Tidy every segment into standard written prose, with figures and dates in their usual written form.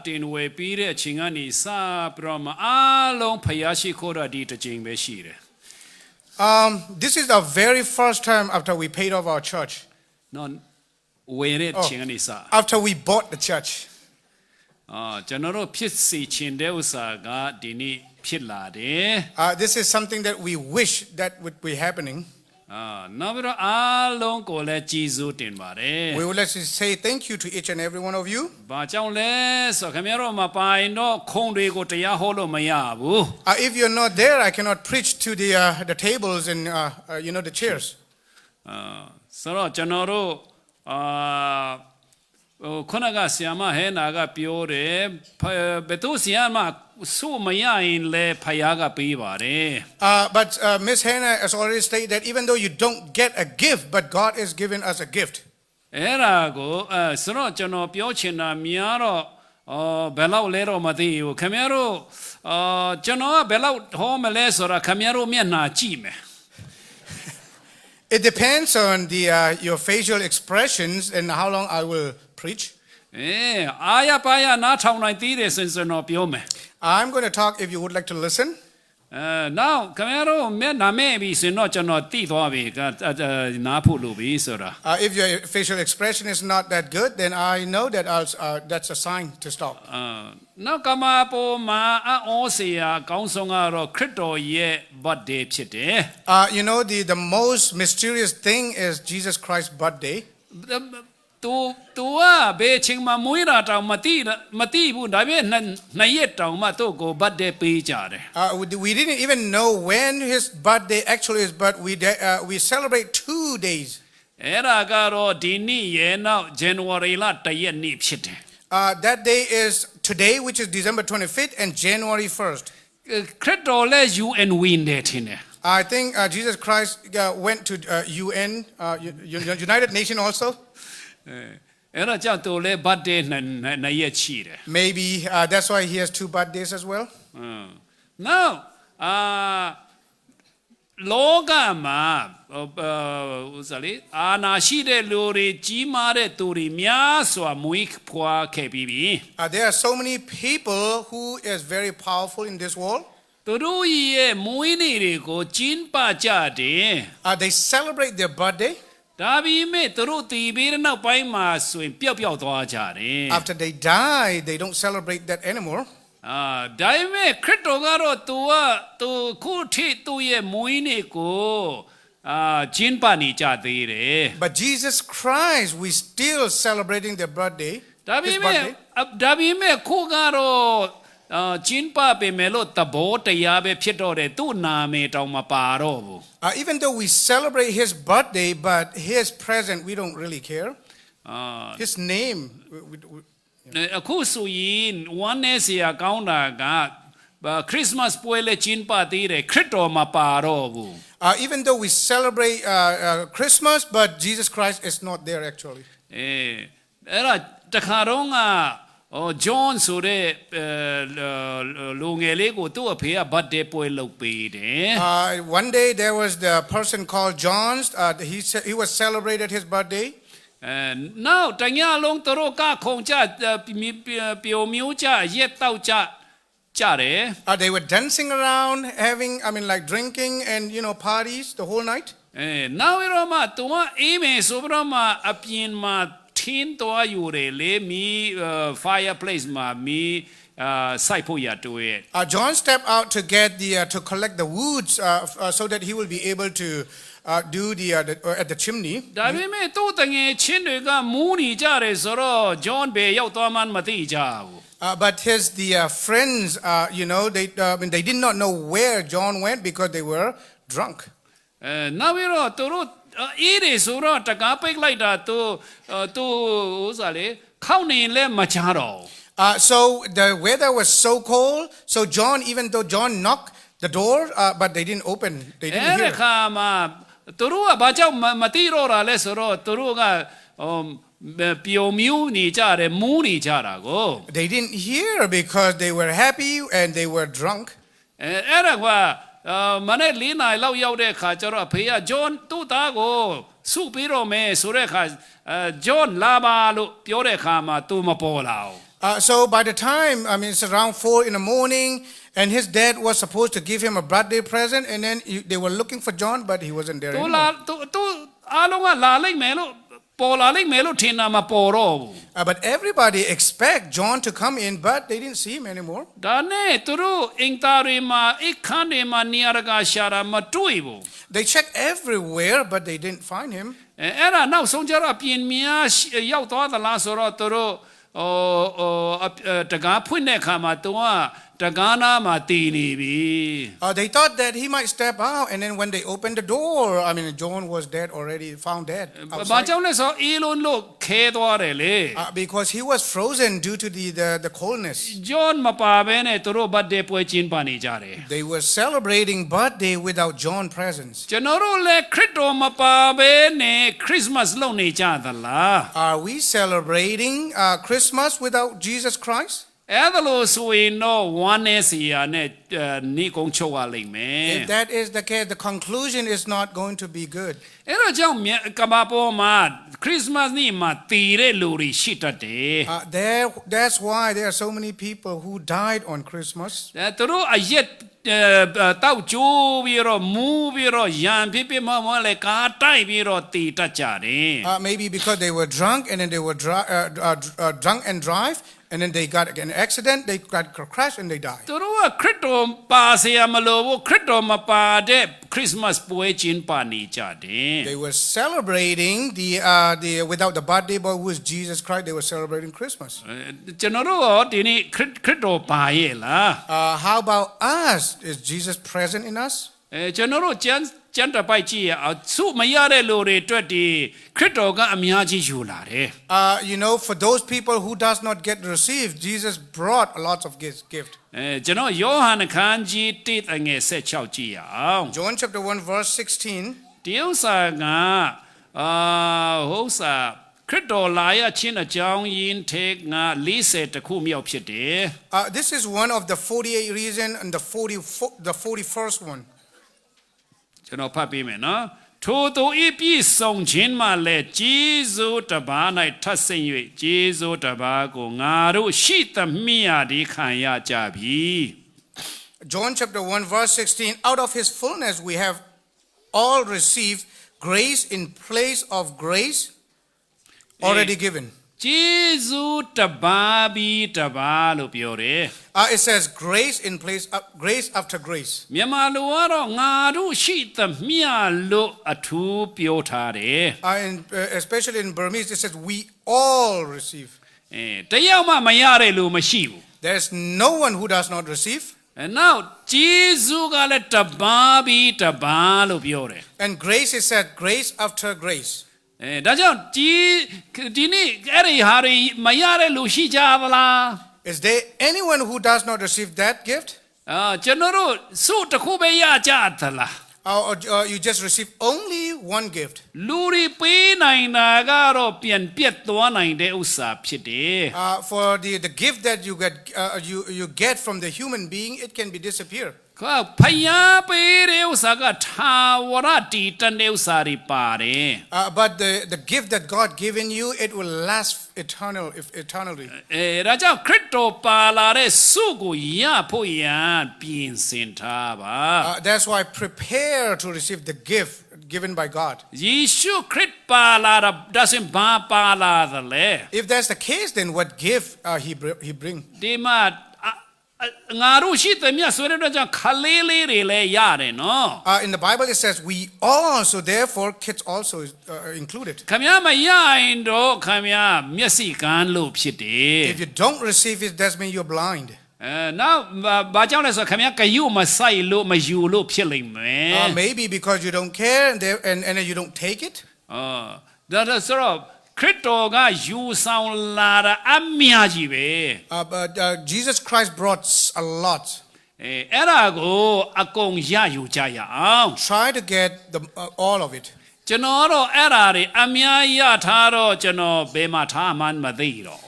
တင်ဝယ်ပြီးတဲ့အချိန်ကနေစပြီးတော့မှအားလုံးဖယားရှိခိုးတာဒီတစ်ချိန်ပဲရှိတယ် This is the very first time after we paid off our church. နော်ဝယ်တဲ့အချိန်ကနေစ After we bought the church. ကျွန်တော်တို့ဖြစ်စီချင်တဲ့ဥစ္စာကဒီနေ့ဖြစ်လာတယ် This is something that we wish that would be happening. နောက်ပြီးတော့အားလုံးကိုလည်းကြည်ဇူးတင်ပါတယ် We would like to say thank you to each and every one of you. ဘာကြောင့်လဲဆိုခင်ဗျားတို့မပိုင်တော့ခုံတွေကိုတရားဟောလို့မရဘူး If you're not there, I cannot preach to the tables and the chairs. ဆိုတော့ကျွန်တော်တို့ခုနကဆရာမဟဲနာကပြောတယ်ဘယ်သူဆရာမဆိုမရရင်လဲဖယားကပေးပါတယ် But Miss Hannah has already stated that even though you don't get a gift, but God is giving us a gift. အဲ့ဒါကိုဆိုတော့ကျွန်တော်ပြောချင်တာများတော့ဘယ်လောက်လဲတော့မသိဘူးခင်ဗျားတို့ကျွန်တော်ကဘယ်လောက်ဟောမလဲဆိုတာခင်ဗျားတို့မျက်နှာကြည့်မယ် It depends on your facial expressions and how long I will preach. အာရပါရနားထောင်နိုင်သေးတယ်ဆိုရင်တော့ပြောမယ် I'm going to talk if you would like to listen. Now ခင်ဗျားတို့မျက်နှာမဲ့ပြီဆိုတော့ကျွန်တော်သိသွားပြီနားဖို့လို့ပြီဆိုတာ If your facial expression is not that good, then I know that that's a sign to stop. နောက်ကမှာပေါ်မှာအောစရာကောင်းဆုံးကတော့ခရစ်တော်ရဲ့ birthday ဖြစ်တယ် The most mysterious thing is Jesus Christ's birthday. သူကဘယ်ချိန်မှမွေးတာတောင်မသိဘူးဒါပေမဲ့နှစ်ရက်တောင်မှသူ့ကို birthday ပေးကြတယ် We didn't even know when his birthday actually is, but we celebrate 2 days. အဲ့ဒါကတော့ဒီနေ့ရဲ့နောက် January လ1ရက်နေ့ဖြစ်တယ် That day is today, which is December 25th and January 1st. ခရစ်တော်လည်း UN ဝင်တယ်ထင်တယ် I think Jesus Christ went to UN, United Nations also. အဲ့ဒါကြောင့်သူလည်း birthday နှစ်ရက်ရှိတယ် Maybe that's why he has 2 birthdays as well. Now လောကမှာဥစားလေအာနာရှိတဲ့လူတွေကြီးမားတဲ့သူတွေများစွာမွေးဖွားခဲ့ပြီးပြီ There are so many people who is very powerful in this world. သူတို့ရဲ့မွေးနေ့တွေကိုကျင်းပကြတယ် They celebrate their birthday. ဒါပေမဲ့သူတို့တည်ပြီးတဲ့နောက်ပိုင်းမှာဆိုရင်ပျောက်သွားကြတယ် After they die, they don't celebrate that anymore. ဒါပေမဲ့ခရစ်တော်ကတော့သူခုထိသူ့ရဲ့မွေးနေ့ကိုကျင်းပနေကြသေးတယ် But Jesus Christ, we still celebrating their birthday. ဒါပေမဲ့ခုကတော့ကျင်းပပေမဲ့လို့သဘောတရားပဲဖြစ်တော့တယ်သူ့နာမည်တောင်မပါတော့ဘူး Even though we celebrate his birthday, but his present we don't really care. His name. အခုဆိုရင်one day ဆရာကောင်းတာကခရစ်စမတ်ပွဲလေကျင်းပသေးတယ်ခရစ်တော်မပါတော့ဘူး Even though we celebrate Christmas, but Jesus Christ is not there actually. အဲ့ဒါတခါတော့ကJohn ဆိုတဲ့လူငယ်လေးကိုသူ့အဖေက birthday ပွဲလုပ်ပေးတယ် One day there was the person called John. He was celebrated his birthday. Now တညလုံးသူတို့ကခုံကြပျော်မျိုးကြရက်တောက်ကြတယ် They were dancing around, like drinking and parties the whole night. Now ရောမှသူကအေးမယ်ဆိုပြီးတော့မှအပြင်မှာထင်းတော်ယူတယ်လေမီ fireplace မှာမီစိုက်ဖို့ရတွေ့ John stepped out to get to collect the woods so that he will be able to do at the chimney. ဒါပေမဲ့သူ့တငယ်ချင်းတွေကမူးနေကြတယ်ဆိုတော့ John ဘယ်ရောက်သွားမှမသိကြဘူး But the friends, they did not know where John went because they were drunk. နောက်ပြီးတော့သူတို့အေးတယ်ဆိုတော့တကားပိတ်လိုက်တာသူဥစားလေခောက်နေလဲမချတော့ So the weather was so cold, so even though John knocked the door, but they didn't open. They didn't hear. အဲ့ခါမှာသူတို့ကဘာကြောင့်မသိတော့တာလဲဆိုတော့သူတို့ကပျော်မြူးနေကြတယ်မူးနေကြတာကို They didn't hear because they were happy and they were drunk. အဲ့ဒါကမနေ့4နာရီလောက်ရောက်တဲ့ခါကျတော့အဖေက John သူ့သားကိုစုပြီးတော့မယ်ဆိုတဲ့ခါJohn လာပါလို့ပြောတဲ့ခါမှာသူမပေါ်လာဘူး So by the time, I mean, it's around 4 in the morning, and his dad was supposed to give him a birthday present, and then they were looking for John, but he wasn't there သူလာ anymore. သူအားလုံးကလာလိုက်မယ်လို့ပေါ်လာလိုက်မယ်လို့ထင်တာမပေါ်တော့ဘူး But everybody expect John to come in, but they didn't see him anymore. ဒါနဲ့သူတို့အင်တာတွေမှာအခန်းတွေမှာနေရာတကာရှာတာမတွေ့ဘူး They checked everywhere, but they didn't find him. အဲ့ဒါနောက်ဆုံးကျတော့ပြင်များရောက်သွားသလားဆိုတော့သူတို့တကားဖွင့်တဲ့အခါမှာသူကတကားနာမှာတည်နေပြီ They thought that he might step out, and then when they opened the door, I mean, John was dead already, found dead ဘာ outside. ကြောင့်လဲဆိုတော့အေးလုံးလို့ခဲသွားတယ်လေ Because he was frozen due to the coldness. John မပါဘဲနဲ့သူတို့ birthday ပွဲကျင်းပနေကြတယ် They were celebrating birthday without John presence. ကျွန်တော်တို့လည်းခရစ်တော်မပါဘဲနဲ့ Christmas လုပ်နေကြသလား Are we celebrating Christmas without Jesus Christ? အဲ့ဒါလို့ဆိုရင်တော့ဝမ်းနေစီရနဲ့နေကုန်းချုပ်ရလိမ့်မယ် If that is the case, the conclusion is not going to be good. အဲ့တော့ကြောင့်ကမ္ဘာပေါ်မှာ Christmas နေ့မှာတည်တဲ့လူတွေရှိတတ်တယ် That's why there are so many people who died on Christmas. သူတို့အရက်တောက်ကျိုးပြီးတော့မူးပြီးတော့ရံဖြစ်ဖြစ်မလဲကားတိုက်ပြီးတော့တည်တတ်ကြတယ် Maybe because they were drunk, and then they were drunk and drive, and then they got an accident, they got crashed, and they died. သူတို့ကခရစ်တော်ပါเสียမလို့ခရစ်တော်မပါတဲ့ Christmas ပွဲကျင်းပနေကြတယ် They were celebrating the without the birthday boy who is Jesus Christ. They were celebrating Christmas. ကျွန်တော်တို့ရောဒီနေ့ခရစ်တော်ပါရဲ့လား How about us? Is Jesus present in us? ကျွန်တော်တို့ကျမ်းတပိုက်ကြည့်ရအောင်သူမရတဲ့လူတွေအတွက်ဒီခရစ်တော်ကအများကြီးယူလာတယ် You know, for those people who does not get received, Jesus brought a lot of gift. ကျွန်တော်ယောဟန်အခန်းကြီး1 16ကြည့်ရအောင် John chapter 1 verse 16. ဒီဥစ္စာကဟိုဥစ္စာခရစ်တော်လာရခြင်းအကြောင်းရင်းထဲက40တခုမြောက်ဖြစ်တယ် This is one of the 48 reason and the 41st one. ကျွန်တော်ဖတ်ပေးမယ်နော်ထိုသူဤပြည့်စုံခြင်းမှလည်းဂျေဇုတပါး၌ထပ်ဆင့်၍ဂျေဇုတပါးကိုငါတို့ရှိသမျှဒီခံရကြပြီ John chapter 1 verse 16. Out of his fullness we have all received grace in place of grace already given. ဂျေဇုတပါးပြီးတပါးလို့ပြောတယ် It says grace in place grace after grace. မြန်မာလိုကတော့ငါတို့ရှိသမျှလို့အထူးပြောထားတယ် And especially in Burmese it says we all receive. တယောက်မှမရတဲ့လူမရှိဘူး There's no one who does not receive. And now ဂျေဇုကလည်းတပါးပြီးတပါးလို့ပြောတယ် And grace is said grace after grace. ဒါကြောင့်ဒီနေ့အဲ့ဒီဟာတွေမရတဲ့လူရှိကြပါလား Is there anyone who does not receive that gift? ကျွန်တော်တို့စုတစ်ခုပဲရကြသလား Or you just receive only one gift? လူတွေပေးနိုင်တာကတော့ပြန်ပြတ်သွားနိုင်တဲ့ဥစ္စာဖြစ်တယ် For the gift that you get from the human being, it can be disappear. ဖယားပေးတဲ့ဥစ္စာကထာဝရတည်တတ်တဲ့ဥစ္စာတွေပါတယ် But the gift that God given you, it will last eternally. ဒါကြောင့်ခရစ်တော်ပါလာတဲ့စုကိုရဖို့ရန်ပြင်ဆင်ထားပါ That's why prepare to receive the gift given by God. ယေရှုခရစ်ပါလာတာဒါဆိုရင်ဘာပါလာသလဲ If that's the case, then what gift he bring? ဒီမှာငါတို့ရှိသမျှဆိုတဲ့အတွက်ကြောင့်ခလေးလေးတွေလည်းရတယ်နော် In the Bible it says we all, so therefore kids also is included. ခမရမရရင်တော့ခမရမျက်စိကန်းလို့ဖြစ်တယ် If you don't receive it, that means you're blind. နောက်ဘာကြောင့်လဲဆိုခမရကယူမဆိုင်လို့မယူလို့ဖြစ်လိမ့်မယ် Maybe because you don't care and you don't take it. ဒါဆိုတော့ခရစ်တော်ကယူဆောင်လာတာအများကြီးပဲ But Jesus Christ brought a lot. အဲ့ဒါကိုအကုန်ရယူကြရအောင် Try to get all of it. ကျွန်တော်တော့အဲ့ဒါတွေအများရထားတော့ကျွန်တော်ဘယ်မှာထားမှန်းမသိတော့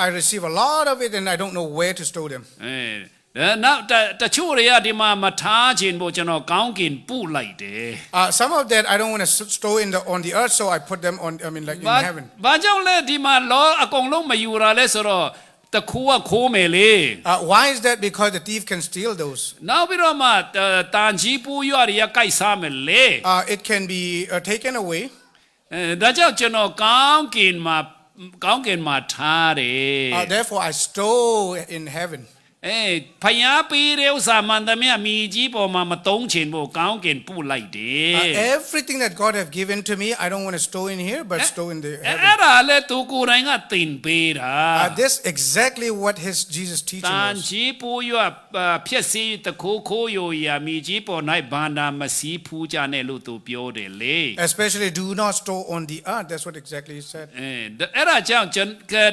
I receive a lot of it and I don't know where to store them. နောက်တချို့တွေကဒီမှာမထားခြင်းဖို့ကျွန်တော်ကောင်းကင်ပို့လိုက်တယ် Some of that I don't want to store on the earth, so I put them on, like in heaven. ဘာကြောင့်လဲဒီမှာလောအကုန်လုံးမယူရလဲဆိုတော့ တခုကခိုးမယ်လေ Why is that? Because the thief can steal those. နောက်ပြီးတော့မှတန်ကြီးပူရွတွေကကြိုက်စားမယ်လေ It can be taken away. ဒါကြောင့်ကျွန်တော်ကောင်းကင်မှာထားတယ် Therefore, I store in heaven. ဖယားပေးတဲ့ဥစ္စာမှန်သမျှမြေကြီးပေါ်မှာမတုံးချင်ဖို့ကောင်းကင်ပို့လိုက်တယ် Everything that God have given to me, I don't want to store in here, but store in the အဲ့ heaven. ဒါလည်းသူကိုယ်တိုင်ကသင်ပေးတာ This exactly what his Jesus တ teaching န် was. ကြီးပူရွဖြစ်စီတခိုးရိုရာမြေကြီးပေါ်၌ဘာနာမစည်းဖူးကြနဲ့လို့သူပြောတယ်လေ Especially do not store on the earth. That's what exactly he said. အဲ့ဒါကြောင့်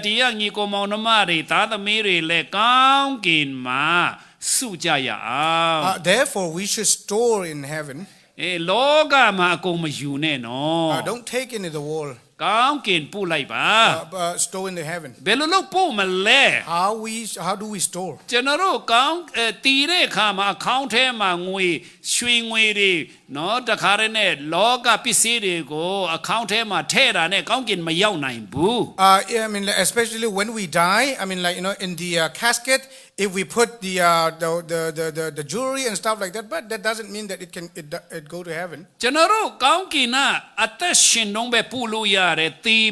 ဒီကညီကိုမောင်နှမတွေသားသမီးတွေလည်းကောင်းကင်မှာစုကြရအောင် Therefore, we should store in heaven. လောကမှာအကုန်မယူနဲ့နော် Don't take into the world. ကောင်းကင်ပို့လိုက်ပါ Store in the heaven. ဘယ်လိုလုပ်ပို့မလဲ How do we store? ကျွန်တော်တို့ကောင်းတည်တဲ့အခါမှာအကောင့်ထဲမှာငွေရွှေငွေတွေနော်တခါတည်းနဲ့လောကပစ္စည်းတွေကိုအကောင့်ထဲမှာထည့်တာနဲ့ကောင်းကင်မရောက်နိုင်ဘူး I mean, especially when we die. I mean, like in the casket, if we put the jewelry and stuff like that, but that doesn't mean that it go to heaven. ကျွန်တော်တို့ကောင်းကင်ကအသက်ရှင်တော့ပဲပို့လို့ရတယ်တည်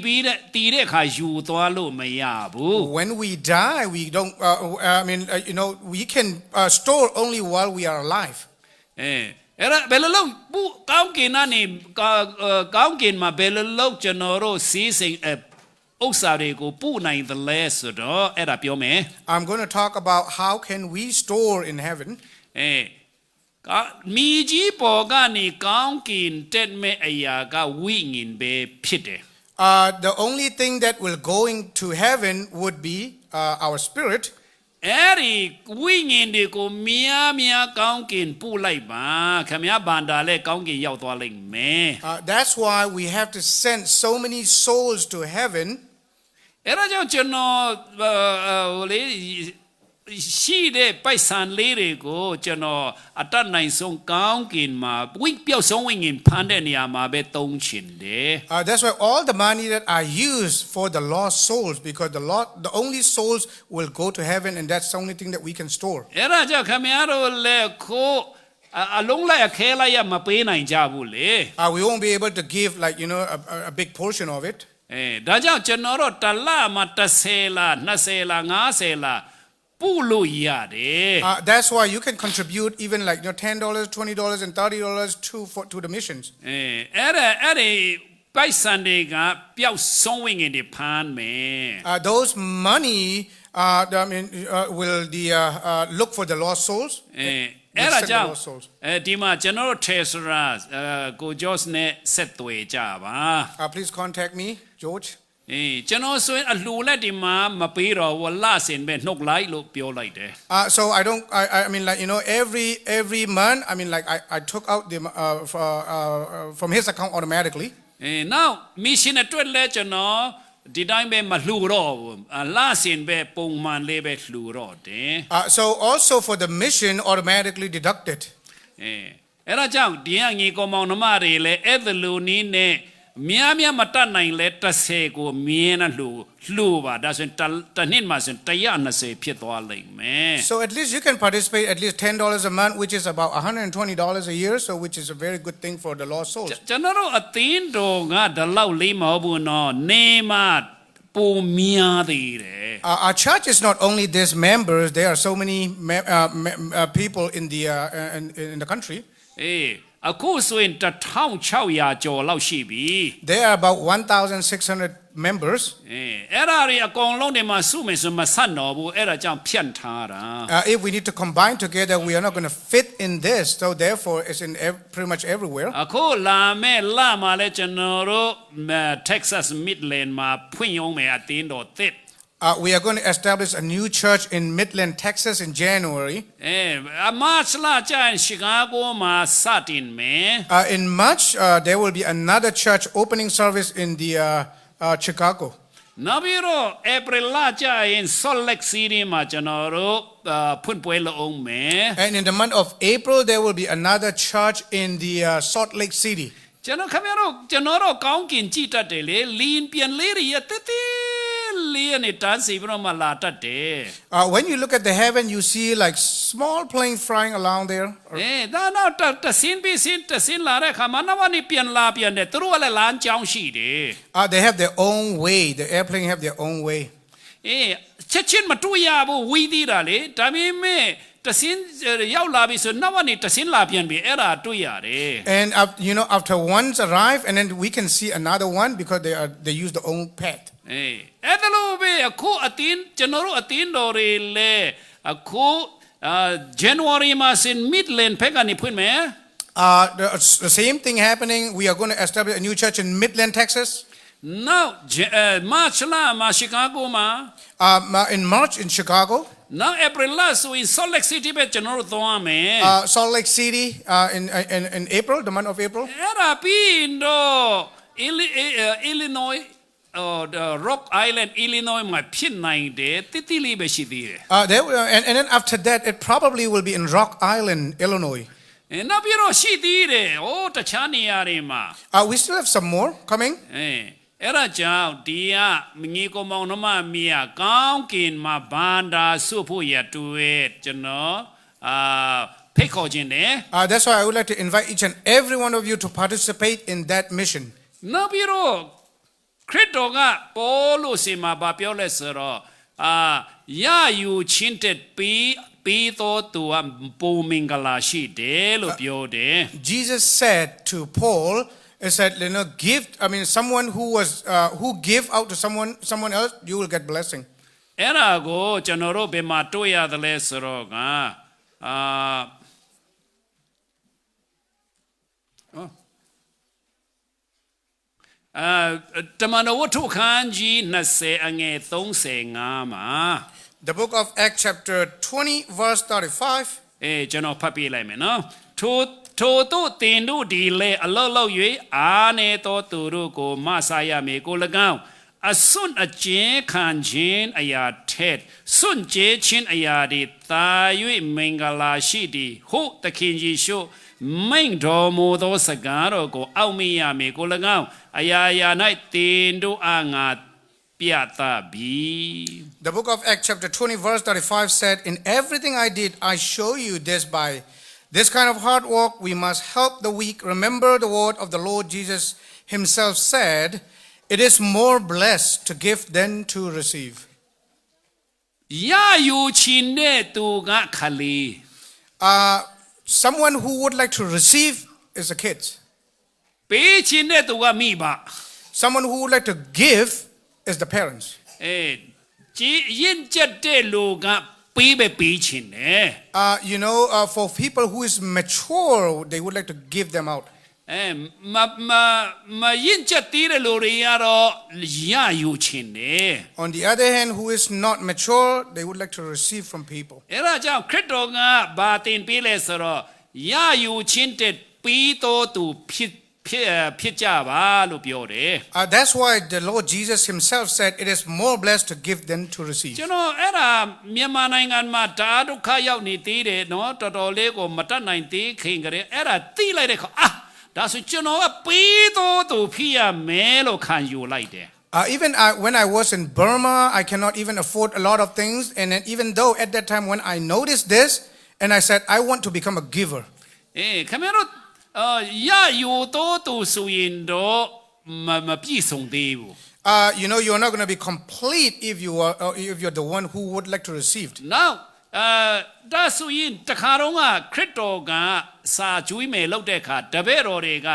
တဲ့အခါယူသွားလို့မရဘူး When we die, we don't. We can store only while we are alive. အဲ့ဒါဘယ်လိုလုပ်ကောင်းကင်ကနေကောင်းကင်မှာဘယ်လိုလုပ်ကျွန်တော်တို့စီးစိမ်ဥစ္စာတွေကိုပို့နိုင်သလဲဆိုတော့အဲ့ဒါပြောမယ် I'm going to talk about how can we store in heaven. မိကြီးပေါ်ကနေကောင်းကင်တက်မဲ့အရာကဝိညာဉ်ပဲဖြစ်တယ် The only thing that will going to heaven would be our spirit. အဲ့ဒီဝိညာဉ်တွေကိုများကောင်းကင်ပို့လိုက်ပါခင်ဗျားဗန္တာလဲကောင်းကင်ရောက်သွားလိမ့်မယ် That's why we have to send so many souls to heaven. အဲ့ဒါကြောင့်ကျွန်တော်ရှိတဲ့ပိုက်ဆံလေးတွေကိုကျွန်တော်အတတ်နိုင်ဆုံးကောင်းကင်မှာပျောက်ဆုံးဝိညာဉ်ဖန်တဲ့နေရာမှာပဲသုံးချင်တယ် That's why all the money that I use for the lost souls, because the only souls will go to heaven, and that's the only thing that we can store. အဲ့ဒါကြောင့်ခင်ဗျားတို့လည်းကိုအလုံးလိုက်အခဲလိုက်ရမပေးနိုင်ကြဘူးလေ We won't be able to give a big portion of it. ဒါကြောင့်ကျွန်တော်တို့တစ်လမှာ30လား20လား50လားပို့လို့ရတယ် That's why you can contribute even like $10, $20, and $30 to the missions. အဲ့ဒီပိုက်ဆံတွေကပျောက်ဆုံးဝိညာဉ်တွေဖမ်းမယ် Those money will look for the lost souls. အဲ့ဒါကြောင့်ဒီမှာကျွန်တော်တို့ထေဆရာကိုဂျော့စ်နဲ့ဆက်သွယ်ကြပါ Please contact me, George. ကျွန်တော်ဆိုရင်အလှလက်ဒီမှာမပေးတော့ဘူးလဆင်ပဲနှုတ်လိုက်လို့ပြောလိုက်တယ် So I don't. I mean, like every month. I mean, like I took out from his account automatically. Now mission အတွက်လဲကျွန်တော်ဒီတိုင်းပဲမလှူတော့ဘူးလဆင်ပဲပုံမှန်လေးပဲလှူတော့တယ် So also for the mission, automatically deducted. အဲ့ဒါကြောင့်ဒီကညီကောင်မောင်နှမတွေလဲအဲ့ဒါလိုနည်းနဲ့များမတတ်နိုင်လဲ30ကိုမြင်းနဲ့လှူပါဒါဆိုရင်တစ်နှစ်မှာဆိုရင်120ဖြစ်သွားလိမ့်မယ် So at least you can participate at least $10 a month, which is about $120 a year. So which is a very good thing for the lost souls. ကျွန်တော်တို့အသင်းတော်ကဒီလောက်လေးမဟုတ်ဘူးနော်နေမှာပုံများသေးတယ် Our church is not only these members. There are so many people in the country. အခုဆိုရင်1600ကျော်လောက်ရှိပြီ There are about 1,600 members. အဲ့ဒါတွေအကုန်လုံးဒီမှာစုမယ်ဆိုမဆက်တော့ဘူးအဲ့ဒါကြောင့်ဖြန့်ထားတာ If we need to combine together, we are not going to fit in this. So therefore, it's in pretty much everywhere. အခုလာမဲ့လမှာလဲကျွန်တော်တို့ Texas Midland မှာဖွင့်ရုံးမယ်အသင်းတော်သစ် We are going to establish a new church in Midland, Texas in January. March လကျရင် Chicago မှာစတင်မယ် In March, there will be another church opening service in the Chicago. နောက်ပြီးတော့ April လကျရင် Salt Lake City မှာကျွန်တော်တို့ဖွင့်ပွဲလုပ်အောင်မယ် And in the month of April, there will be another church in the Salt Lake City. ကျွန်တော်တို့ကောင်းကင်ကြည့်တတ်တယ်လေလင်းပြန်လေးတွေတက် လေးနဲ့တန်းစီပြီးတော့မှလာတတ်တယ် When you look at the heaven, you see like small plane flying around there. ဒါတော့တဆင်းပြီးတဆင်းလာတဲ့အခါမှာနောက်ကနေပြန်တယ်သူတို့ကလည်းလမ်းကြောင်းရှိတယ် They have their own way. The airplane have their own way. ချက်ချင်းမတွေ့ရဘူးဝီးသေးတာလေဒါပေမဲ့တဆင်းရောက်လာပြီဆိုနောက်ကနေတဆင်းလာပြန်ပြီအဲ့ဒါတွေ့ရတယ် And after one's arrive, and then we can see another one because they use their own path. အဲ့ဒါလို့ပဲအခုအတင်းကျွန်တော်တို့အတင်းတော်တွေလေအခု January မှာစင် Midland ဖက်ကနေဖွင့်မယ် The same thing happening. We are going to establish a new church in Midland, Texas. Now March လာမှာ Chicago မှာ In March in Chicago. Now April last so in Salt Lake City ပဲကျွန်တော်တို့သွားမယ် Salt Lake City in April, the month of April. အဲ့ဒါပြီးတော့ Illinois the Rock Island Illinois မှာဖြစ်နိုင်တယ်တိလေးပဲရှိသေးတယ် And then after that, it probably will be in Rock Island, Illinois. နောက်ပြီးတော့ရှိသေးတယ်တခြားနေရာတွေမှာ We still have some more coming. အဲ့ဒါကြောင့်ဒီကညီကောင်မောင်နှမမီးကောင်းကင်မှာဘန္တာဆုဖို့ရတွေ့ကျွန်တော်ဖိတ်ခေါ်ခြင်းတယ် That's why I would like to invite each and every one of you to participate in that mission. နောက်ပြီးတော့ခရစ်တော်ကပေါ်လို့စင်မှာပြောလဲဆိုတော့ရယူချင်းတဲ့ပြီးတော့သူကပုံမင်္ဂလာရှိတယ်လို့ပြောတယ် Jesus said to Paul, he said, someone who give out to someone else, you will get blessing. အဲ့ဒါကိုကျွန်တော်တို့ဘယ်မှာတွေ့ရတယ်လဲဆိုတော့တမန်တော်ဝတ္ထုခန်းကြီး20အငယ်35မှာ The book of Acts chapter 20 verse 35. ကျွန်တော်ဖတ်ပြလိုက်မယ်နော်ထိုတို့တင်တို့ဒီလေအလောက်လောက်၍အားနေတော်သူတို့ကိုမဆာရမေကို၎င်းအစွန့်အကျဉ်ခံခြင်းအရာထက်စွန့်ကြဲခြင်းအရာတွေသာ၍မင်္ဂလာရှိသည်ဟုတ်သခင်ယေရှုမိန့်တော်မူသောစကားတော်ကိုအောက်မေ့ရမေကို၎င်းအရာရာ၌တင်တို့အားငါပြသပြီ The book of Acts chapter 20 verse 35 said, in everything I did, I show you this by this kind of hard work, we must help the weak. Remember the word of the Lord Jesus himself said, it is more blessed to give than to receive. ရယူခြင်းတဲ့သူကခလေး Someone who would like to receive is a kid. ပေးခြင်းတဲ့သူကမိဘ Someone who would like to give is the parents. ရင့်ကျက်တဲ့လူကပေးခြင်းတယ် For people who is mature, they would like to give them out. မရင့်ကျက်သေးတဲ့လူတွေကတော့ရယူခြင်းတယ် On the other hand, who is not mature, they would like to receive from people. အဲ့ဒါကြောင့်ခရစ်တော်ကဘာတင်ပေးလဲဆိုတော့ရယူခြင်းတဲ့ပြီးတော့သူဖြစ်ကြပါလို့ပြောတယ် That's why the Lord Jesus himself said, it is more blessed to give than to receive. ကျွန်တော်အဲ့ဒါမြန်မာနိုင်ငံမှာဒါဒုက္ခရောက်နေသေးတယ်နော်တော်တော်လေးကိုမတတ်နိုင်သေးခင်ကလေးအဲ့ဒါသိလိုက်တဲ့ခါဒါဆိုကျွန်တော်ကပြီးတော့သူဖြစ်ရမယ်လို့ခံယူလိုက်တယ် Even when I was in Burma, I cannot even afford a lot of things. And then even though at that time when I noticed this, and I said, I want to become a giver. ခင်ဗျားတို့ရယူတော့သူဆိုရင်တော့မပြည့်စုံသေးဘူး You're not going to be complete if you're the one who would like to receive. Now ဒါဆိုရင်တခါတော့ခရစ်တော်ကစာကျွေးမယ်လို့တဲ့အခါတပည့်တော်တွေက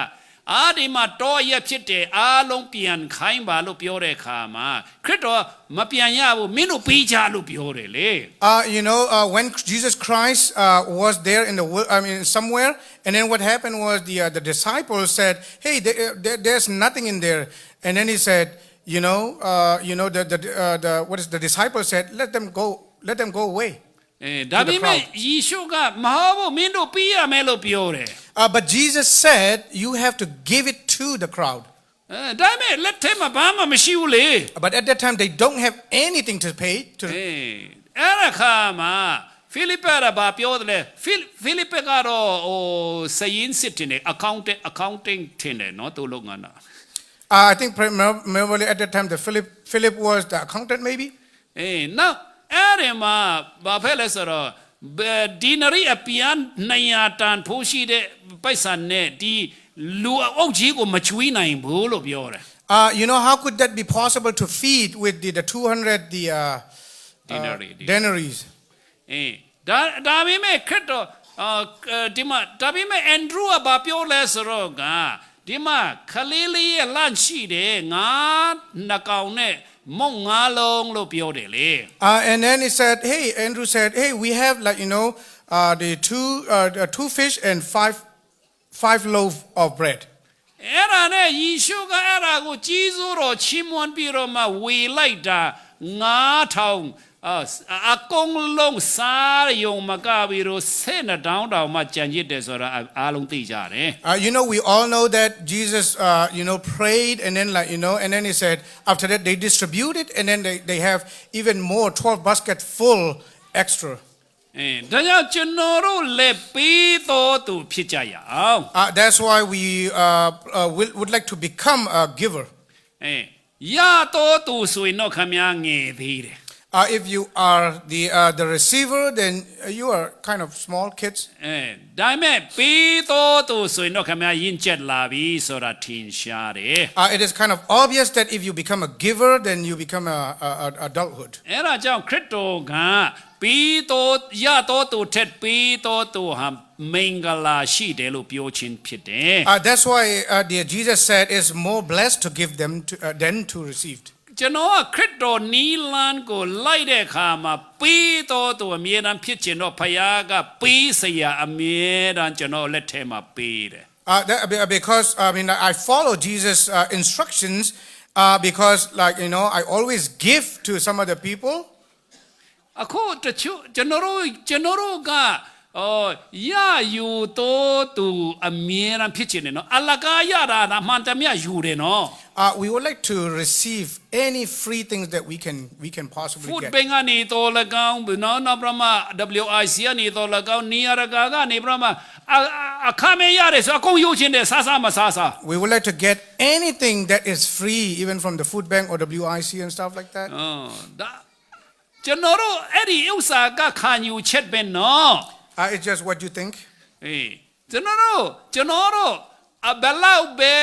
ဒီမှာတော့ရဖြစ်တယ်အားလုံးပြန်ခိုင်းပါလို့ပြောတဲ့အခါမှာခရစ်တော်မပြန်ရဘူးမင်းတို့ပေးကြလို့ပြောတယ်လေ When Jesus Christ was there in the world, somewhere, and then what happened was the disciples said, hey, there's nothing in there. And then he said, the disciples said, let them go away. ဒါပေမဲ့ယေရှုကမဟုတ်ဘူးမင်းတို့ပေးရမယ်လို့ပြောတယ် But Jesus said, you have to give it to the crowd. ဒါပေမဲ့လက်ထဲမှာဘာမှမရှိဘူးလေ But at that time they don't have anything to pay to. အဲ့ဒါခါမှာဖိလိပ္ပကဘာပြောတယ်လဲဖိလိပ္ပကတော့စည်ရင်းစစ်တင်တယ် accounting တင်တယ်နော်သူလုပ်ငန်းတာ I think primarily at that time, Philip was the accountant, maybe. နောက်အဲ့ဒီမှာဘာဖက်လဲဆိုတော့ဒီနရီအပြန်200တန်ဖိုးရှိတဲ့ပိုက်ဆံနဲ့ဒီလူအုပ်ကြီးကိုမချွေးနိုင်ဘူးလို့ပြောတယ် You know, how could that be possible to feed with the 200 denaries? ဒါပေမဲ့ခရစ်တော်ဒီမှာဒါပေမဲ့အန်ဒရူးကဘာပြောလဲဆိုတော့ကဒီမှာခလေးလေးရဲ့လန့်ရှိတယ်ငါနှကောင်နဲ့မုံငါလုံးလို့ပြောတယ်လေ And then he said, hey, Andrew said, hey, we have the two fish and five loaf of bread. အဲ့ဒါနဲ့ယေရှုကအဲ့ဒါကိုကြီးစိုးတော်ချီးမွမ်းပြီးတော့မှဝေလိုက်တာ9000အကုန်လုံးစားရုံမကပြီးတော့12တောင်းမှကြံရစ်တယ်ဆိုတာအားလုံးသိကြတယ် You know, we all know that Jesus, prayed and then and then he said, after that they distributed and then they have even more, 12 basket full extra. ဒါကြောင့်ကျွန်တော်တို့လည်းပေးတော်သူဖြစ်ကြရအောင် That's why we would like to become a giver. ရတော်သူဆိုရင်တော့ခမများငယ်သေးတယ် If you are the receiver, then you are kind of small kids. ဒါပေမဲ့ပေးတော်သူဆိုရင်တော့ခမများရင့်ကျက်လာပြီဆိုတာထင်ရှားတယ် It is kind of obvious that if you become a giver, then you become a adulthood. အဲ့ဒါကြောင့်ခရစ်တော်ကပေးတော်ရတော်သူထက်ပေးတော်သူဟာမင်္ဂလာရှိတယ်လို့ပြောခြင်းဖြစ်တယ် That's why Jesus said it's more blessed to give them than to receive. ကျွန်တော်ကခရစ်တော်နီလန်းကိုလိုက်တဲ့အခါမှာပေးတော်သူအမြဲတမ်းဖြစ်ခြင်းတော့ဖခင်ကပေးစရာအမြဲတမ်းကျွန်တော်လက်ထဲမှာပေးတယ် Because I follow Jesus' instructions because I always give to some other people. အခုတချို့ကျွန်တော်တို့ကရယူတော်သူအမြဲတမ်းဖြစ်ခြင်းနဲ့နော်အလကားရတာအမှန်တမ်းယူတယ်နော် We would like to receive any free things that we can possibly Food get. bank ကနေတော်လကောင်နော်ပြမ WIC ကနေတော်လကောင်နေရကာကနေပြမအခမဲ့ရတယ်ဆိုအကုန်ယူခြင်းတယ်စားမစား We would like to get anything that is free, even from the food bank or WIC and stuff like that. ဒါကျွန်တော်တို့အဲ့ဒီဥစ္စာကခံယူချက်ပဲနော် It's just what you think. ကျွန်တော်တို့ဘလောက်ပဲ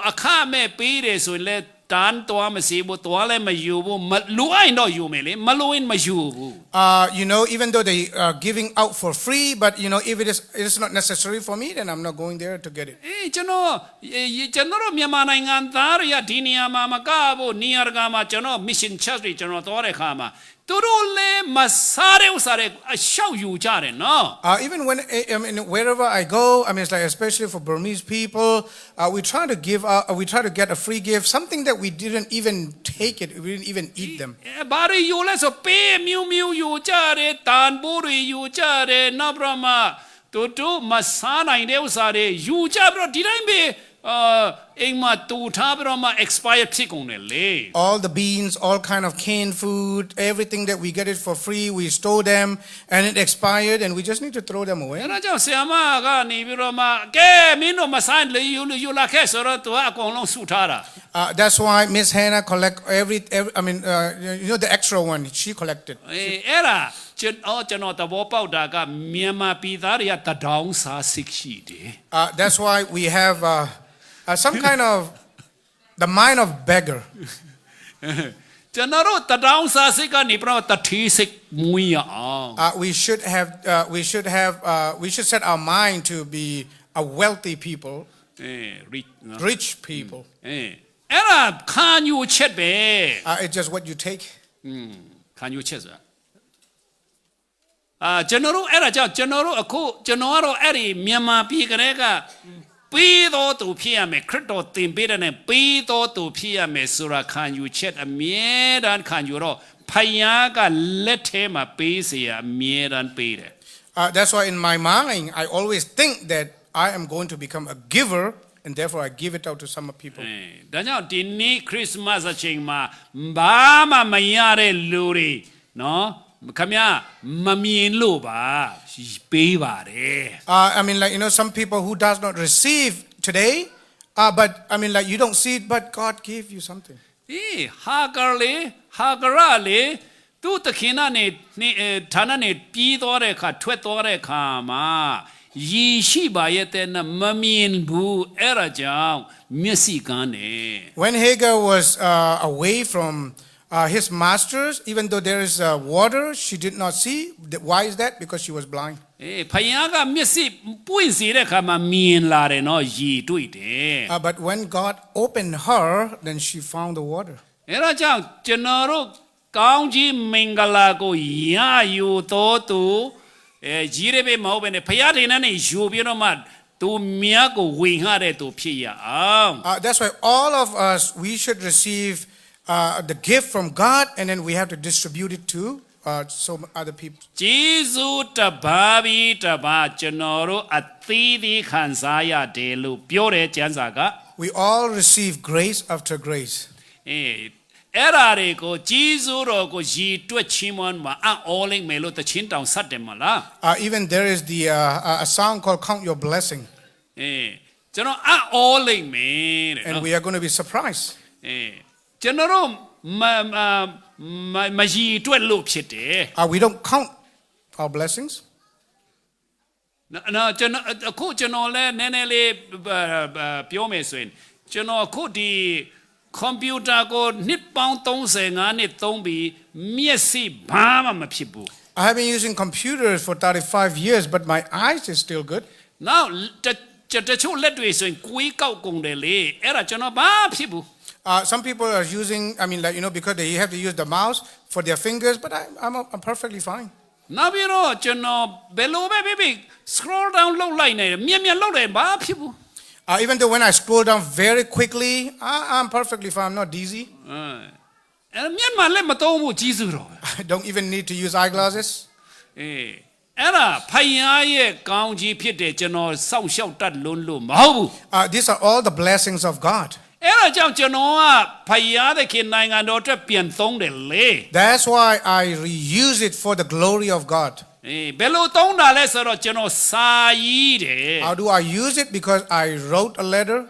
အခမဲ့ပေးတယ်ဆိုရင်လေတန်းတော်မစီဘူးတော်လည်းမယူဘူးလူအိုင်တော့ယူမယ်လေမလူရင်မယူဘူး Even though they are giving out for free, but if it is not necessary for me, then I'm not going there to get it. ကျွန်တော်တို့မြန်မာနိုင်ငံသားတွေကဒီနေရာမှာမကဘူးနေရာကမှာကျွန်တော် mission church တွေကျွန်တော်သွားတဲ့ခါမှာသူတို့လည်းမစားတဲ့ဥစ္စာတွေအရှောက်ယူကြတယ်နော် Even when wherever I go, it's like especially for Burmese people, we try to get a free gift, something that we didn't even take it, we didn't even eat them. ဘာတွေယူလဲဆိုပေးမျိုးယူကြတယ်တန်ဖိုးတွေယူကြတယ်နောက်ပြမတို့မစားနိုင်တဲ့ဥစ္စာတွေယူကြပြီးတော့ဒီတိုင်းပဲအိမ်မှာတူထားပြီးတော့မှ expire ဖြစ်ကုန်တယ်လေ All the beans, all kind of canned food, everything that we get it for free, we store them and it expired and we just need to throw them away. အဲ့ဒါကြောင့်ဆရာမကနေပြီးတော့မှကဲမင်းတို့မဆိုင်လေယူလာခဲ့ဆိုတော့သူကအကုန်လုံးစုထားတာ That's why Miss Hannah collect the extra one she collected. အဲ့ဒါကျွန်တော်သဘောပေါက်တာကမြန်မာပြည်သားတွေကတဒေါင်းစားစိတ်ရှိတယ် That's why we have some kind of the mind of beggar. ကျွန်တော်တို့တဒေါင်းစားစိတ်ကနေပြတော့တထီးစိတ်မွေးရအောင် we should set our mind to be a wealthy people, rich people. အဲ့ဒါခံယူချက်ပဲ It's just what you take. ခံယူချက်ဆိုတာကျွန်တော်တို့အဲ့ဒါကြောင့်ကျွန်တော်ကတော့အဲ့ဒီမြန်မာပြည်ကလေးကပေးတော်သူဖြစ်ရမယ်ခရစ်တော်သင်ပေးတဲ့နဲ့ပေးတော်သူဖြစ်ရမယ်ဆိုတာခံယူချက်အမြဲတမ်းခံယူတော့ဖယားကလက်ထဲမှာပေးเสียအမြဲတမ်းပေးတယ် That's why in my mind I always think that I am going to become a giver and therefore I give it out to some people. ဒါကြောင့်ဒီနေ့ခရစ်စမတ်အချိန်မှာဘာမှမရတဲ့လူတွေနော်ခမမမြင်လို့ပါပေးပါတယ် Some people who does not receive today, But I mean, like you don't see it, but God gave you something. ဟာဂါလေဟာဂရလေသူ့တခင်နဲ့ဌာနနဲ့ပြီးသွားတဲ့အခါထွက်သွားတဲ့အခါမှာယေရှိပါရဲ့တဲ့မမြင်ဘူးအဲ့ဒါကြောင့်မျက်စိကန်းတယ် When Hagar was away from his masters, even though there is water, she did not see. Why is that? Because she was blind. ဖယားကမျက်စိပွင့်စေတဲ့အခါမှာမြင်လာတယ်နော်ရေတွေ့တယ် But when God opened her, then she found the water. အဲ့ဒါကြောင့်ကျွန်တော်တို့ကောင်းကြီးမင်္ဂလာကိုရယူတော်သူကြီးရပဲမဟုတ်ဘဲနဲ့ဖယားတင်နဲ့ယူပြီးတော့မှသူမြတ်ကိုဝင်ရတဲ့သူဖြစ်ရအောင် That's why all of us, we should receive the gift from God, and then we have to distribute it to some other people. ဂျေဇုတပါးပြီးတပါးကျွန်တော်တို့အသီးသီးခံစားရတယ်လို့ပြောတယ်ကျမ်းစာက We all receive grace after grace. အဲ့ဓာတွေကိုဂျေဇုတော်ကိုရည်တွက်ချီးမွမ်းမှာအော်လိမ့်မယ်လို့တခြင်းတောင်ဆက်တယ်မလား Even there is a song called Count Your Blessing. ကျွန်တော်အော်လိမ့်မယ်တဲ့ And we are going to be surprised. ကျွန်တော်တို့မရည်တွက်လို့ဖြစ်တယ် We don't count our blessings. နော်ကျွန်တော်အခုကျွန်တော်လည်းနည်းနည်းလေးပြောမယ်ဆိုရင်ကျွန်တော်အခုဒီကွန်ပျူတာကိုနှစ်ပေါင်း35နှစ်သုံးပြီးမျက်စိဘာမှမဖြစ်ဘူး I have been using computers for 35 years, but my eyes is still good. Now တချို့လက်တွေဆိုရင်ကိုယ်ကောက်ကုန်တယ်လေအဲ့ဒါကျွန်တော်ဘာဖြစ်ဘူး Some people are using, I mean, like, because they have to use the mouse for their fingers, but I'm perfectly fine. နောက်ပြီးတော့ကျွန်တော်ဘယ်လိုပဲဖြစ် scroll down လုပ်လိုက်နေတယ်မြင်လုပ်တယ်ဘာဖြစ်ဘူး Even though when I scroll down very quickly, I'm perfectly fine. I'm not dizzy. မျက်မှန်လည်းမသုံးဘူးကြီးစုတော် I don't even need to use eyeglasses. အဲ့ဒါဖယားရဲ့ကောင်းကြီးဖြစ်တယ်ကျွန်တော်စောင့်ရှောက်တတ်လွန်းလို့မဟုတ်ဘူး These are all the blessings of God. အဲ့ဒါကြောင့်ကျွန်တော်ကဖယားသခင်နိုင်ငံတော်အတွက်ပြန်သုံးတယ်လေ That's why I reuse it for the glory of God. ဘယ်လိုသုံးတာလဲဆိုတော့ကျွန်တော်စာရေးတယ် How do I use it? Because I wrote a letter.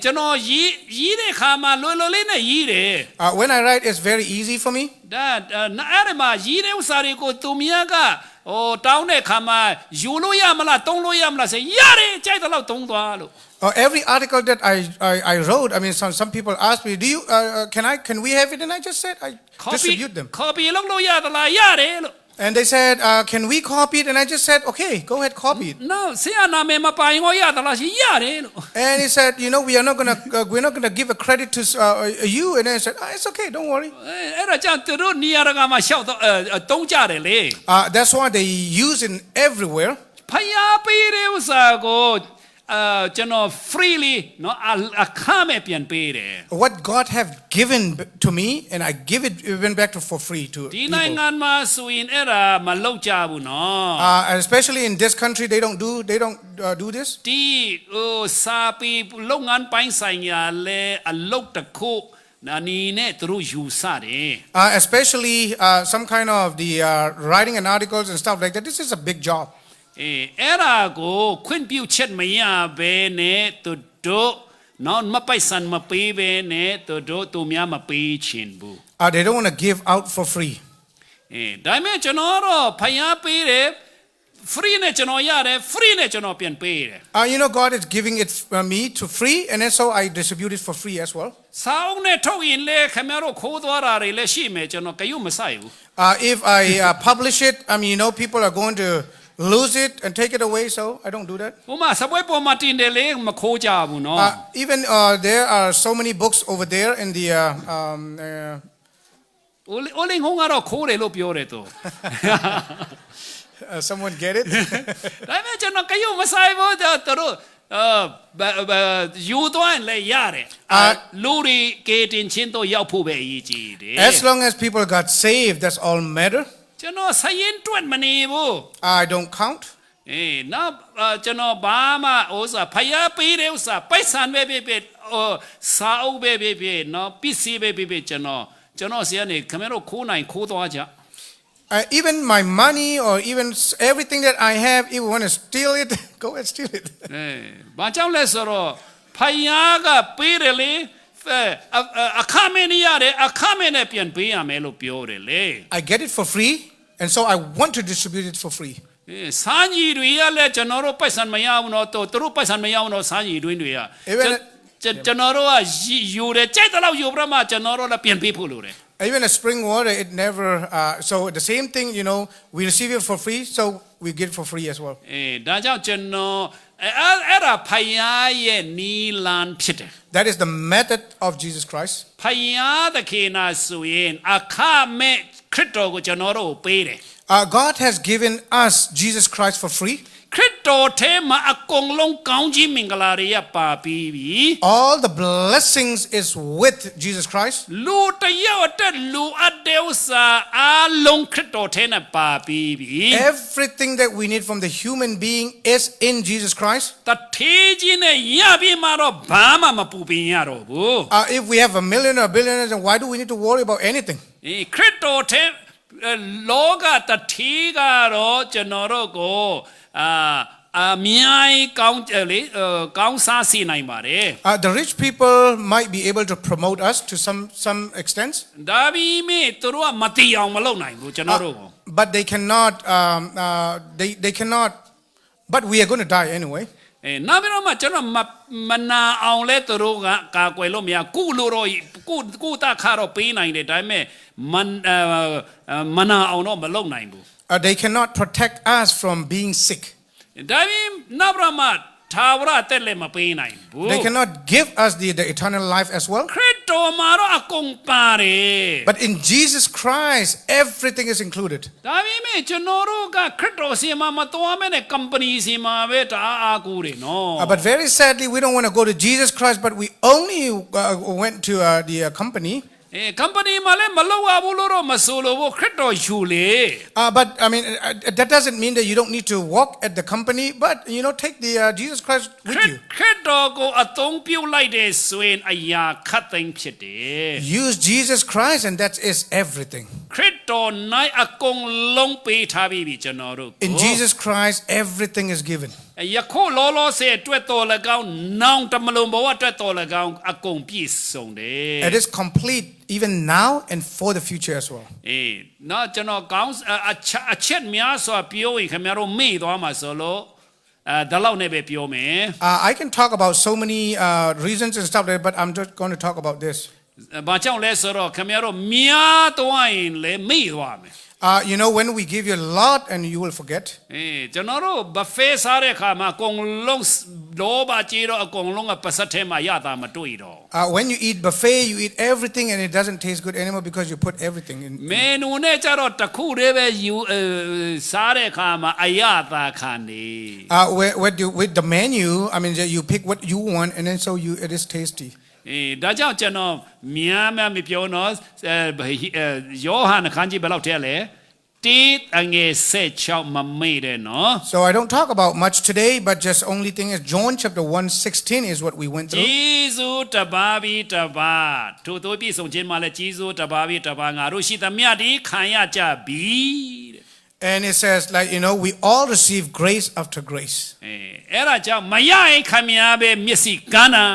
ကျွန်တော်ရေးတဲ့ခါမှာလွယ်လွယ်လေးနဲ့ရေးတယ် When I write, it's very easy for me. ဒါအဲ့ဒီမှာရေးတဲ့ဥစ္စာတွေကိုသူများကတောင်းတဲ့ခါမှာယူလို့ရမလားတုံးလို့ရမလားဆိုရတယ်ကြိုက်တဲ့လောက်တုံးသွားလို့ Every article that I wrote, I mean, some people ask me, "Do you can we have it?" And I just said, I distribute them. copy လုပ်လို့ရသလားရတယ်လို့ And they said, "Can we copy it?" And I just said, "Okay, go ahead, copy it." no ဆရာနာမည်မပိုင်ကိုရသလားရှိရတယ်လို့ And he said, we're not gonna give a credit to you. And I said, "It's okay, don't worry." အဲ့ဒါကြောင့်သူတို့နေရာတကာမှာရှောက်တော့တုံးကြတယ်လေ That's why they use it everywhere. ဖယားပေးတဲ့ဥစ္စာကိုကျွန်တော် freely နော်အခမဲ့ပြန်ပေးတယ် What God have given to me, and I give it even back for free to ဒီ people. နိုင်ငံမှာဆိုရင်အဲ့ဒါမလုပ်ကြဘူးနော် And especially in this country, they don't do this. ဒီစာပေလုပ်ငန်းပိုင်းဆိုင်ရာလဲအလုပ်တစ်ခုနာနီနဲ့သူတို့ယူဆတယ် Especially some kind of the writing and articles and stuff like that. This is a big job. အဲ့ဒါကိုခွင့်ပြုချက်မရဘဲနဲ့သူတို့နော်မပိုက်ဆံမပေးဘဲနဲ့သူများမပေးချင်ဘူး They don't want to give out for free. ဒါပေမဲ့ကျွန်တော်တော့ဖယားပေးတယ် free နဲ့ကျွန်တော်ရတယ် free နဲ့ကျွန်တော်ပြန်ပေးတယ် God is giving it me to free, and then so I distribute it for free as well. စာအုပ်နဲ့ထုတ်ရင်လေခင်ဗျားတို့ခိုးသွားတာတွေလည်းရှိမယ်ကျွန်တော်ကယူမဆိုင်ဘူး If I publish it, people are going to lose it and take it away, so I don't do that. ဥမာစပွဲပေါ်မှာတင်တယ်လေမခိုးကြဘူးနော် Even there are so many books over there in the Oling hong aro khore lo pyo re to. someone get it? ဒါပေမဲ့ကျွန်တော်ကယူမဆိုင်ဘူးတို့ယူသွားရင်လည်းရတယ်လူတွေကေတင်ချင်းတော့ရောက်ဖို့ပဲအရေးကြီးတယ် As long as people got saved, that's all matter. ကျွန်တော်စရင်တွက်မနေဘူး I don't count. နောက်ကျွန်တော်ဘာမှဥစ္စာဖျားပေးတဲ့ဥစ္စာပိုက်ဆံပဲဖြစ်စာအုပ်ပဲဖြစ်နော်ပစ္စည်းပဲဖြစ်ကျွန်တော်စီကနေခင်ဗျားတို့ခိုးနိုင်ခိုးသွားကြ Even my money or even everything that I have, if you want to steal it, go and steal it. ဘာကြောင့်လဲဆိုတော့ဖ ဖယားကပေးတယ်လေအခမဲ့နေရတယ်အခမဲ့နဲ့ပြန်ပေးရမယ်လို့ပြောတယ်လေ I get it for free, and so I want to distribute it for free. စာကြီးတွေကလည်းကျွန်တော်တို့ပိုက်ဆံမရဘူးတော့သူတို့ပိုက်ဆံမရဘူးတော့စာကြီးတွင်းတွေကကျွန်တော်တို့ကယူတယ်ကြိုက်တဲ့လောက်ယူပြမှကျွန်တော်တို့လည်းပြန်ပေးဖို့လိုတယ် Even a spring water, it never. So the same thing, we receive it for free, so we get it for free as well. ဒါကြောင့်ကျွန်တော်အဲ့ဒါဖယားရဲ့နီလန်ဖြစ်တယ် That is the method of Jesus Christ. ဖယားသခင်နာဆိုရင်အခမဲ့ခရစ်တော်ကိုကျွန်တော်တို့ပေးတယ် God has given us Jesus Christ for free. ခရစ်တော်ထဲမှာအကုန်လုံးကောင်းကြီးမင်္ဂလာတွေရပါပြီးပြီ All the blessings is with Jesus Christ. လူတယောက်အတက်လူအပ်တဲ့ဥစ္စာအလုံးခရစ်တော်ထဲနဲ့ပါပြီးပြီ Everything that we need from the human being is in Jesus Christ. တထေးကြီးနဲ့ရပြီးမှတော့ဘာမှမပူပင်ရတော့ဘူး If we have a million or billions, then why do we need to worry about anything? ခရစ်တော်ထဲလောကတထေးကတော့ကျွန်တော်တို့ကိုအမြိုင်ကောင်းလေကောင်းစားစေနိုင်ပါတယ် The rich people might be able to promote us to some extent. ဒါပေမဲ့သူတို့ကမတိအောင်မလုပ်နိုင်ဘူးကျွန်တော်တို့ကို But they cannot. They cannot. But we are going to die anyway. နောက်ပြီးတော့မှကျွန်တော်မနာအောင်လဲသူတို့ကကာကွယ်လို့မရကုလို့တော့ကုတခါတော့ပေးနိုင်တယ်ဒါပေမဲ့မနာအောင်တော့မလုပ်နိုင်ဘူး They cannot protect us from being sick. ဒါပေမဲ့နောက်ပြီးတော့မှထာဝရအသက်လည်းမပေးနိုင်ဘူး They cannot give us the eternal life as well. ခရစ်တော်မှာတော့အကုန်ပါတယ် But in Jesus Christ, everything is included. ဒါပေမဲ့ကျွန်တော်တို့ကခရစ်တော်စီမှာမတော်မဲနဲ့ company စီမှာပဲတအားကိုးတယ်နော် But very sadly, we don't want to go to Jesus Christ, but we only went to the company. company မှာလည်းမလောက်ရဘူးလို့တော့မဆိုလို့ခရစ်တော်ယူလေ But I mean, that doesn't mean that you don't need to walk at the company, but take the Jesus Christ with you. ခရစ်တော်ကိုအသုံးပြုလိုက်တဲ့ဆိုရင်အရာခတ်သိမ်းဖြစ်တယ် Use Jesus Christ, and that is everything. ခရစ်တော်၌အကုန်လုံးပေးထားပြီးပြီကျွန်တော်တို့ In Jesus Christ, everything is given. ယခုလောလောဆယ်အတွက်တော်၎င်းနောင်တမလုံးဘဝအတွက်တော်၎င်းအကုန်ပြည့်စုံတယ် It is complete even now and for the future as well. နော်ကျွန်တော်ကောင်းအချက်များစွာပြောရင်ခင်ဗျားတို့မေ့သွားမှာဆိုလို့ဒါလောက်နဲ့ပဲပြောမယ် I can talk about so many reasons and stuff there, but I'm just going to talk about this. ဘာကြောင့်လဲဆိုတော့ခင်ဗျားတို့များသွားရင်လည်းမေ့သွားမယ် When we give you a lot and you will forget. ကျွန်တော်တို့ buffet စားတဲ့အခါမှာအကုန်လုံးလောဘကြီးတော့အကုန်လုံးကပါစက်ထဲမှာရတာမတွေ့တော့ When you eat buffet, you eat everything and it doesn't taste good anymore because you put everything in. မင်းတို့နဲ့ကြတော့တခုတည်းပဲယူစားတဲ့အခါမှာအရသာခံနေ With the menu, I mean, you pick what you want and then it is tasty. ဒါကြောင့်ကျွန်တော်များများမပြောတော့ယောဟန်အခန်းကြီးဘယ်လောက်ထဲလဲတေးအငယ်16မမေ့တဲ့နော် So I don't talk about much today, but just only thing is John chapter 1:16 is what we went through. ဂျေဇုတပါးပြီးတပါးထို့သောပြည့်စုံခြင်းမှာလည်းဂျေဇုတပါးပြီးတပါးငါတို့ရှိသမျှဒီခံရကြပြီတဲ့ And it says we all receive grace after grace. အဲ့ဒါကြောင့်မရရင်ခမည်းပဲမျက်စိကန်းတာ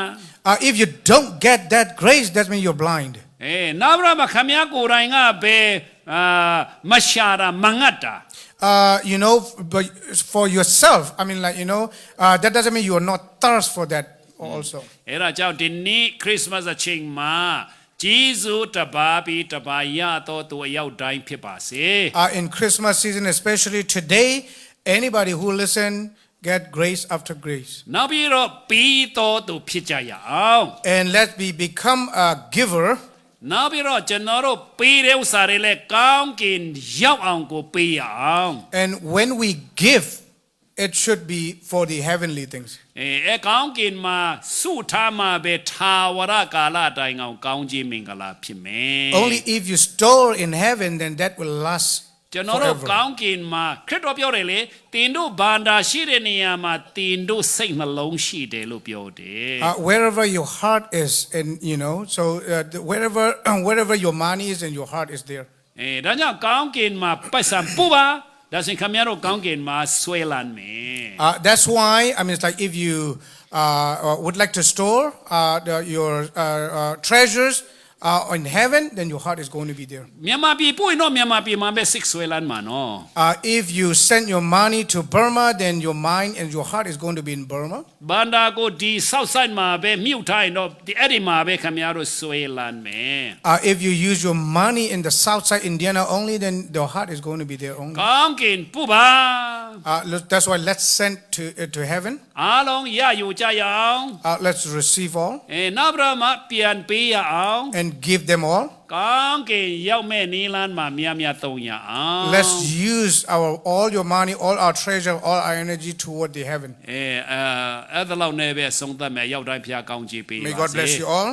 If you don't get that grace, that means you're blind. နောက်ပြီးတော့ခမည်းကိုယ်တိုင်ကပဲမရှာတာမငတ်တာ but for yourself, I mean, that doesn't mean you are not thirst for that also. အဲ့ဒါကြောင့်ဒီနေ့ခရစ်စမတ်အချိန်မှာဂျေဇုတပါးပြီးတပါးရတော့သူအရောက်တိုင်းဖြစ်ပါစေ In Christmas season, especially today, anybody who listen get grace after grace. နောက်ပြီးတော့ပြီးတော့သူဖြစ်ကြရအောင် And let's become a giver. နောက်ပြီးတော့ကျွန်တော်တို့ပေးတဲ့ဥစ္စာတွေလည်းကောင်းကင်ရောက်အောင်ကိုပေးရအောင် And when we give, it should be for the heavenly things. ကောင်းကင်မှာစုထားမှာပဲထာဝရကာလတိုင်အောင်ကောင်းခြင်းမင်္ဂလာဖြစ်မယ် Only if you store in heaven, then that will last. ကျွန်တော်တို့ကောင်းကင်မှာခရစ်တော်ပြောတယ်လေတင်တို့ဘာန္တာရှိတဲ့နေရာမှာတင်တို့စိတ်နှလုံးရှိတယ်လို့ပြောတယ် Wherever your heart is, and so wherever your money is and your heart is there. ဒါကြောင့်ကောင်းကင်မှာပတ်စံပူပါဒါဆိုရင်ခင်ဗျားတို့ကောင်းကင်မှာဆွဲလန်းမယ် That's why, I mean, it's like if you would like to store your treasures in heaven, then your heart is going to be there. မြန်မာပြည်ပို့ရင်တော့မြန်မာပြည်မှာပဲစိတ်ဆွဲလန်းမှာနော် If you send your money to Burma, then your mind and your heart is going to be in Burma. ဘန္တာကိုဒီ south side မှာပဲမြုပ်ထားရင်တော့ဒီအဲ့ဒီမှာပဲခင်ဗျားတို့ဆွဲလန်းမယ် If you use your money in the south side Indiana only, then the heart is going to be there only. ကောင်းကင်ပို့ပါ That's why let's send to heaven. အားလုံးရယူကြရအောင် Let's receive all နောက်ပြီးတော့မှပြန်ပေးရအောင် and give them all. ကောင်းကင်ရောက်မဲ့နီလန်းမှာများများသုံးရအောင် Let's use all your money, all our treasure, all our energy toward the heaven. အဲ့ဒါလောက်နဲ့ပဲဆုံးသက်မယ်ရောက်တိုင်းဖျားကောင်းချီးပေးပါစေ May God bless you all.